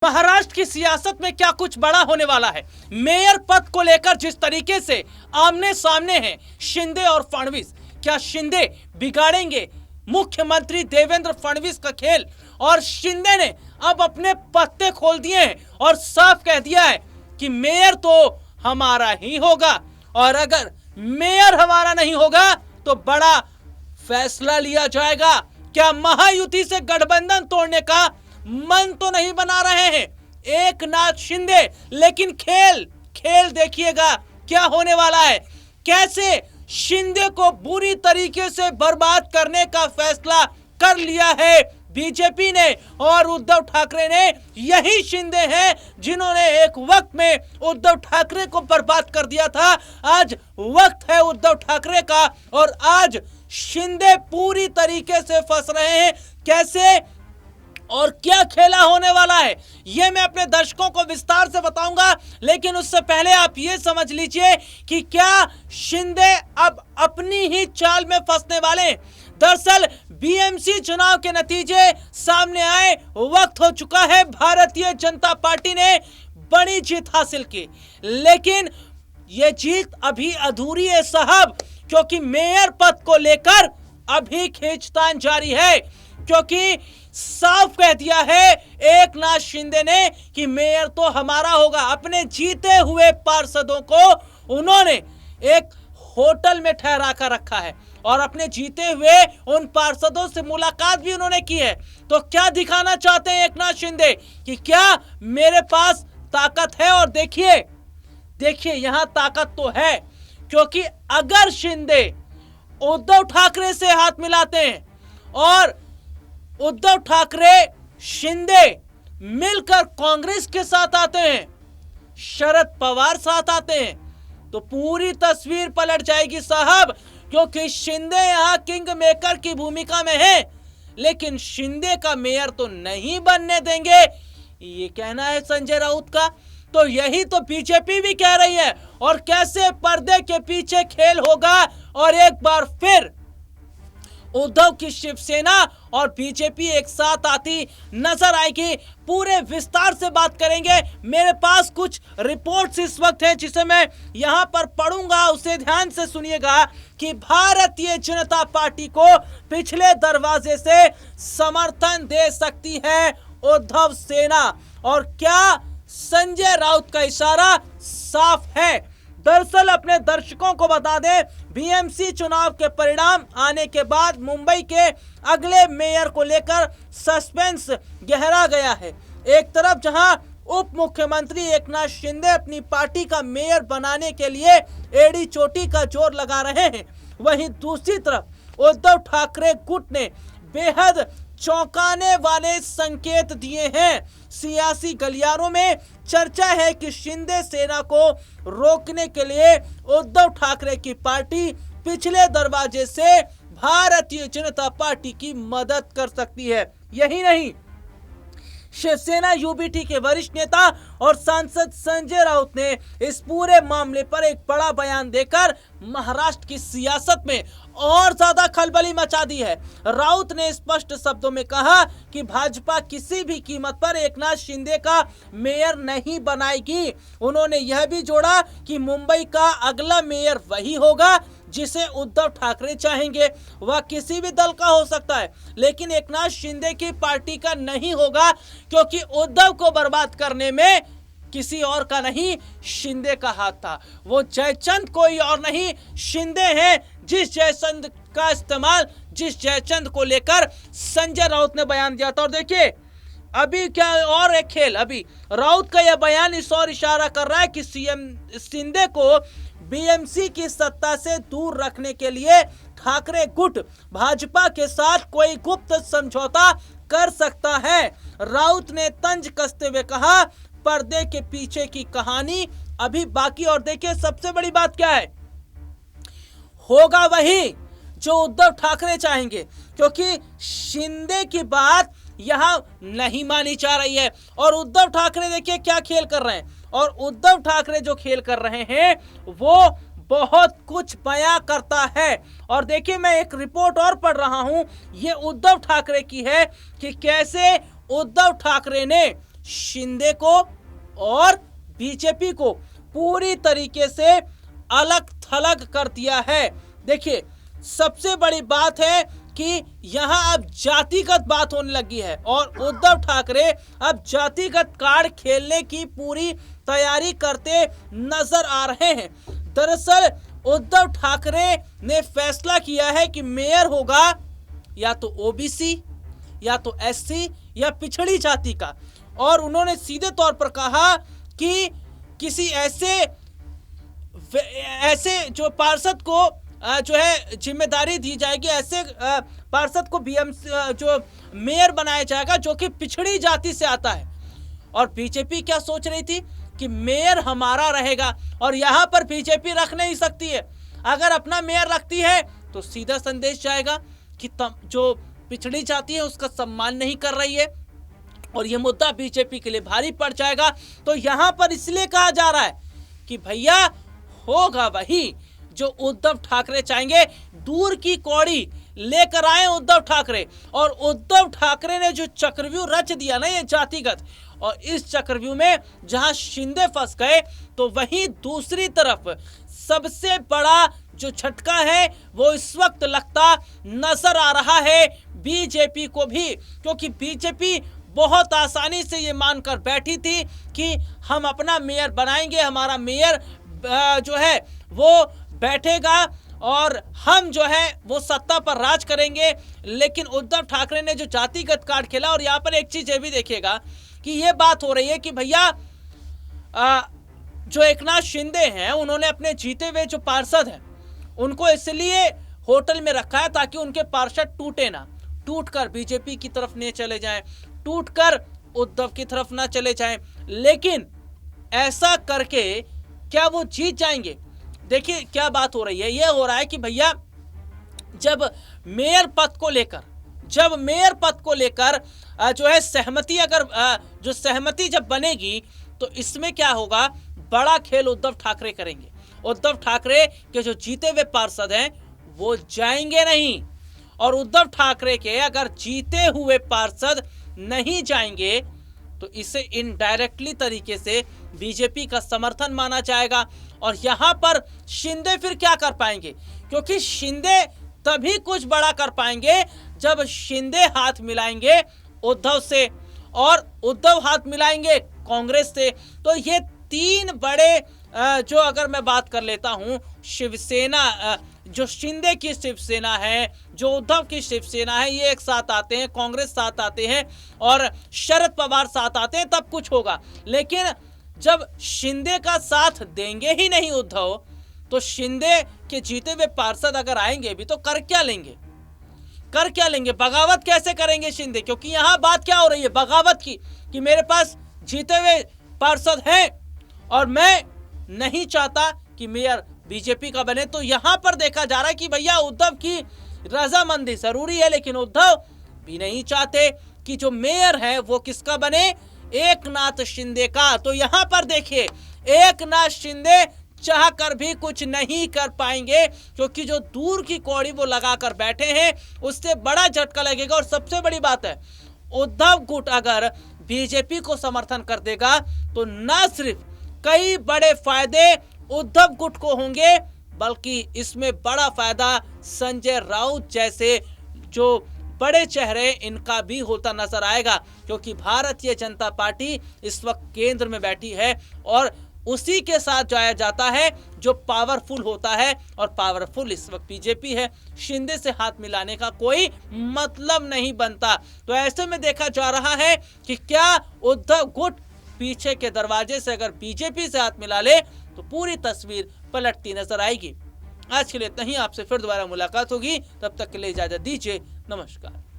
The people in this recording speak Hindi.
महाराष्ट्र की सियासत में क्या कुछ बड़ा होने वाला है। मेयर पद को लेकर जिस तरीके से आमने सामने हैं शिंदे और फडणवीस, क्या शिंदे बिगाड़ेंगे मुख्यमंत्री देवेंद्र फडणवीस का खेल? और शिंदे ने अब अपने पत्ते खोल दिए हैं और साफ कह दिया है कि मेयर तो हमारा ही होगा, और अगर मेयर हमारा नहीं होगा तो बड़ा फैसला लिया जाएगा। क्या महायुति से गठबंधन तोड़ने का मन तो नहीं बना रहे हैं एकनाथ शिंदे, लेकिन खेल देखिएगा क्या होने वाला है। कैसे शिंदे को बुरी तरीके से बर्बाद करने का फैसला कर लिया है बीजेपी ने, और उद्धव ठाकरे ने यही शिंदे हैं जिन्होंने एक वक्त में उद्धव ठाकरे को बर्बाद कर दिया था। आज वक्त है उद्धव ठाकरे का, और आज शिंदे पूरी तरीके से फंस रहे हैं। कैसे और क्या खेला होने वाला है ये मैं अपने दर्शकों को विस्तार से बताऊंगा, लेकिन उससे पहले आप ये समझ लीजिए कि क्या शिंदे अब अपनी ही चाल में फंसने वाले हैं। दरअसल बीएमसी चुनाव के नतीजे सामने आए, वक्त हो चुका है। भारतीय जनता पार्टी ने बड़ी जीत हासिल की, लेकिन ये जीत अभी अधूरी है साहब, क्योंकि मेयर पद को लेकर अभी खींचतान जारी है। क्योंकि साफ कह दिया है एकनाथ शिंदे ने कि मेयर तो हमारा होगा। अपने जीते हुए पार्षदों को उन्होंने एक होटल में ठहरा कर रखा है और अपने जीते हुए उन पार्षदों से मुलाकात भी उन्होंने की है। तो क्या दिखाना चाहते हैं एकनाथ शिंदे कि क्या मेरे पास ताकत है? और देखिए यहां ताकत तो है, क्योंकि अगर शिंदे उद्धव ठाकरे से हाथ मिलाते हैं और उद्धव ठाकरे शिंदे मिलकर कांग्रेस के साथ आते हैं, शरद पवार साथ आते हैं, तो पूरी तस्वीर पलट जाएगी साहब। क्योंकि शिंदे यहां किंग मेकर की भूमिका में है, लेकिन शिंदे का मेयर तो नहीं बनने देंगे, ये कहना है संजय राउत का। तो यही तो बीजेपी भी कह रही है। और कैसे पर्दे के पीछे खेल होगा, और एक बार फिर उद्धव की शिवसेना और बीजेपी एक साथ आती नजर आएगी। पूरे विस्तार से बात करेंगे। मेरे पास कुछ रिपोर्ट्स इस वक्त हैं जिसे मैं यहां पर पढ़ूंगा, उसे ध्यान से सुनिएगा कि भारतीय जनता पार्टी को पिछले दरवाजे से समर्थन दे सकती है उद्धव सेना। और क्या संजय राउत का इशारा साफ है। दरअसल अपने दर्शकों को बता दें, बीएमसी चुनाव के परिणाम आने के बाद मुंबई के अगले मेयर को लेकर सस्पेंस गहरा गया है। एक तरफ जहां उप मुख्यमंत्री एकनाथ शिंदे अपनी पार्टी का मेयर बनाने के लिए एड़ी चोटी का जोर लगा रहे हैं, वहीं दूसरी तरफ उद्धव ठाकरे गुट ने बेहद चौंकाने वाले संकेत दिए हैं। सियासी गलियारों में चर्चा है कि शिंदे सेना को रोकने के लिए उद्धव ठाकरे की पार्टी पिछले दरवाजे से भारतीय जनता पार्टी की मदद कर सकती है। यही नहीं, शिवसेना यूबीटी के वरिष्ठ नेता और सांसद संजय राउत ने इस पूरे मामले पर एक बड़ा बयान देकर महाराष्ट्र की सियासत में और ज्यादा खलबली मचा दी है। राउत ने स्पष्ट शब्दों में कहा कि भाजपा किसी भी कीमत पर एकनाथ शिंदे का मेयर नहीं बनाएगी। उन्होंने यह भी जोड़ा कि मुंबई का अगला मेयर वही होगा जिसे उद्धव ठाकरे चाहेंगे। वह किसी भी दल का हो सकता है, लेकिन एकनाथ शिंदे की पार्टी का नहीं होगा, क्योंकि उद्धव को बर्बाद करने में किसी और का नहीं, शिंदे का हाथ था। वो जयचंद कोई और नहीं, शिंदे हैं। जिस जयचंद का इस्तेमाल, जिस जयचंद को लेकर संजय राउत ने बयान दिया था। और देखिए अभी क्या और एक खेल, अभी राउत का यह बयान इस और इशारा कर रहा है कि सीएम शिंदे को बीएमसी की सत्ता से दूर रखने के लिए ठाकरे गुट भाजपा के साथ कोई गुप्त समझौता कर सकता है। राउत ने तंज कसते हुए कहा, पर्दे के पीछे की कहानी अभी बाकी। और देखिए सबसे बड़ी बात क्या है, होगा वही जो उद्धव ठाकरे चाहेंगे, क्योंकि शिंदे की बात यहां नहीं मानी जा रही है। और उद्धव ठाकरे देखिए क्या खेल कर रहे हैं, और उद्धव ठाकरे जो खेल कर रहे हैं वो बहुत कुछ बयां करता है। और देखिए मैं एक रिपोर्ट और पढ़ रहा हूं, ये उद्धव ठाकरे की है कि कैसे उद्धव ठाकरे ने शिंदे को और बीजेपी को पूरी तरीके से अलग थलग कर दिया है। देखिए, सबसे बड़ी बात है कि यहां अब जातिगत बात होने लगी है और उद्धव ठाकरे अब जातिगत कार्ड खेलने की पूरी तैयारी करते नजर आ रहे हैं। दरअसल उद्धव ठाकरे ने फैसला किया है कि मेयर होगा या तो ओबीसी या तो एससी या पिछड़ी जाति का, और उन्होंने सीधे तौर पर कहा कि किसी ऐसे जो पार्षद को जो है जिम्मेदारी दी जाएगी, ऐसे पार्षद को बीएमसी जो मेयर बनाया जाएगा जो कि पिछड़ी जाति से आता है। और बीजेपी क्या सोच रही थी कि मेयर हमारा रहेगा, और यहाँ पर बीजेपी रख नहीं सकती है। अगर अपना मेयर रखती है तो सीधा संदेश जाएगा कि जो पिछड़ी जाति है उसका सम्मान नहीं कर रही है, और ये मुद्दा बीजेपी के लिए भारी पड़ जाएगा। तो यहाँ पर इसलिए कहा जा रहा है कि भैया होगा वही जो उद्धव ठाकरे चाहेंगे। दूर की कौड़ी लेकर आए उद्धव ठाकरे, और उद्धव ठाकरे ने जो चक्रव्यूह रच दिया ना ये जातिगत, और इस चक्रव्यूह में जहां शिंदे फंस गए, तो वहीं दूसरी तरफ सबसे बड़ा जो झटका है वो इस वक्त लगता नजर आ रहा है बीजेपी को भी, क्योंकि बीजेपी बहुत आसानी से ये मानकर बैठी थी कि हम अपना मेयर बनाएंगे, हमारा मेयर जो है वो बैठेगा और हम जो है वो सत्ता पर राज करेंगे। लेकिन उद्धव ठाकरे ने जो जातिगत कार्ड खेला, और यहाँ पर एक चीज ये भी देखिएगा कि ये बात हो रही है कि भैया जो एकनाथ शिंदे हैं उन्होंने अपने जीते हुए जो पार्षद हैं उनको इसलिए होटल में रखा है ताकि उनके पार्षद टूटे ना, टूटकर बीजेपी की तरफ नहीं चले जाएं, टूटकर उद्धव की तरफ ना चले जाएं। लेकिन ऐसा करके क्या वो जीत जाएंगे? देखिए क्या बात हो रही है, ये हो रहा है कि भैया जब मेयर पद को लेकर जो है सहमति, अगर जो सहमति जब बनेगी तो इसमें क्या होगा, बड़ा खेल उद्धव ठाकरे करेंगे। उद्धव ठाकरे के जो जीते हुए पार्षद हैं वो जाएंगे नहीं, और उद्धव ठाकरे के अगर जीते हुए पार्षद नहीं जाएंगे तो इसे इनडायरेक्टली तरीके से बीजेपी का समर्थन माना जाएगा। और यहां पर शिंदे फिर क्या कर पाएंगे, क्योंकि शिंदे तभी कुछ बड़ा कर पाएंगे जब शिंदे हाथ मिलाएंगे उद्धव से और उद्धव हाथ मिलाएंगे कांग्रेस से। तो ये तीन बड़े जो अगर मैं बात कर लेता हूं, शिवसेना, जो शिंदे की शिवसेना है, जो उद्धव की शिवसेना है, ये एक साथ आते हैं, कांग्रेस साथ आते हैं और शरद पवार साथ आते हैं, तब कुछ होगा। लेकिन जब शिंदे का साथ देंगे ही नहीं उद्धव, तो शिंदे के जीते हुए पार्षद अगर आएंगे भी तो कर क्या लेंगे, बगावत कैसे करेंगे शिंदे? क्योंकि यहाँ बात क्या हो रही है, बगावत की, कि मेरे पास जीते हुए पार्षद हैं और मैं नहीं चाहता कि मेयर बीजेपी का बने। तो यहां पर देखा जा रहा है कि भैया उद्धव की रजामंदी जरूरी है, लेकिन उद्धव भी नहीं चाहते कि जो मेयर है वो किसका बने, एकनाथ शिंदे का। तो यहां पर देखिए एकनाथ शिंदे चाह कर भी कुछ नहीं कर पाएंगे, क्योंकि जो दूर की कौड़ी वो लगाकर बैठे हैं उससे बड़ा झटका लगेगा। और सबसे बड़ी बात है, उद्धव गुट अगर बीजेपी को समर्थन कर देगा तो न सिर्फ कई बड़े फायदे उद्धव गुट को होंगे, बल्कि इसमें बड़ा फायदा संजय राउत जैसे जो बड़े चेहरे इनका भी होता नजर आएगा, क्योंकि भारतीय जनता पार्टी इस वक्त केंद्र में बैठी है और उसी के साथ जाया जाता है जो पावरफुल होता है, और पावरफुल इस वक्त बीजेपी है। शिंदे से हाथ मिलाने का कोई मतलब नहीं बनता। तो ऐसे में देखा जा रहा है कि क्या उद्धव गुट पीछे के दरवाजे से अगर बीजेपी से हाथ मिला ले तो पूरी तस्वीर पलटती नजर आएगी। आज के लिए इतना ही, आपसे फिर दोबारा मुलाकात होगी, तब तक के लिए इजाजत दीजिए, नमस्कार।